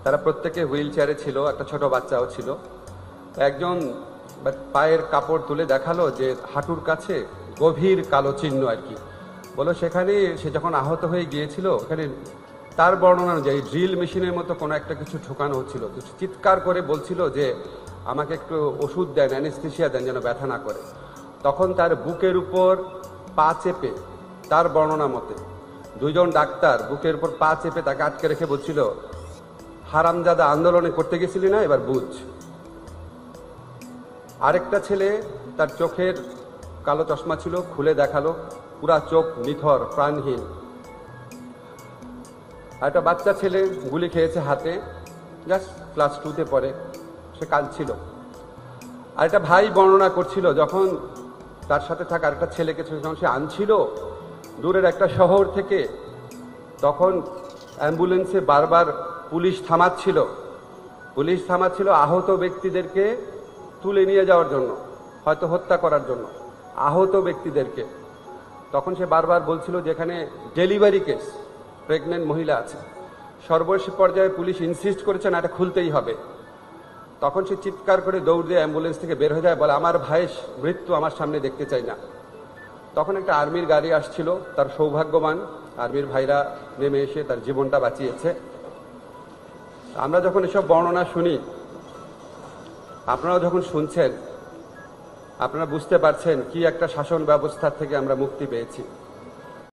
তারা প্রত্যেকে হুইল চেয়ারে ছিল, একটা ছোট বাচ্চাও ছিল। একজন পায়ের কাপড় তুলে দেখালো যে হাঁটুর কাছে গভীর কালো চিহ্ন আর কি। বলো সেখানে সে যখন আহত হয়ে গিয়েছিল, ওখানে তার বর্ণনা অনুযায়ী ড্রিল মেশিনের মতো কোনো একটা কিছু ঢোকানো হচ্ছিল। তো চিৎকার করে বলছিল যে আমাকে একটু ওষুধ দেন, অ্যানেস্থেশিয়া দেন, যেন ব্যথা না করে। তখন তার বুকের উপর পা চেপে, তার বর্ণনা মতে দুইজন ডাক্তার বুকের উপর পা চেপে তাকে আটকে রেখে বলছিল, হারামজাদা আন্দোলনে করতে গেছিলি না, এবার বুঝ। আরেকটা ছেলে, তার চোখের কালো চশমা ছিল, খুলে দেখালো, পুরা চোখ নিথর, প্রাণহীন। আর একটা বাচ্চা ছেলে গুলি খেয়েছে হাতে, জাস্ট ক্লাস 2-তে পড়ে, সে কাঁদছিল। আর একটা ভাই বর্ণনা করছিল যখন তার সাথে থাকা আরেকটা ছেলেকে যখন সে আনছিল দূরের একটা শহর থেকে, তখন অ্যাম্বুলেন্সে বারবার পুলিশ থামাচ্ছিল আহত ব্যক্তিদেরকে তুলে নিয়ে যাওয়ার জন্য, হয়তো হত্যা করার জন্য আহত ব্যক্তিদেরকে। তখন সে বারবার বলছিল যে এখানে ডেলিভারি কেস, প্রেগনেন্ট মহিলা আছে। সর্বশেষ পর্যায়ে পুলিশ ইনসিস্ট করেছে না, এটা খুলতেই হবে। তখন সে চিৎকার করে দৌড় দিয়ে অ্যাম্বুলেন্স থেকে বের হয়ে যায়, বলে আমার ভাইয়ের মৃত্যু আমার সামনে দেখতে চাই না। তখন একটা আর্মির গাড়ি আসছিল, তার সৌভাগ্যবান আর্মির ভাইরা নেমে এসে তার জীবনটা বাঁচিয়েছে। আমরা যখন এসব বর্ণনা শুনি, আপনারাও যখন শুনছেন, আপনারা বুঝতে পারছেন কি একটা শাসন ব্যবস্থার থেকে আমরা মুক্তি পেয়েছি।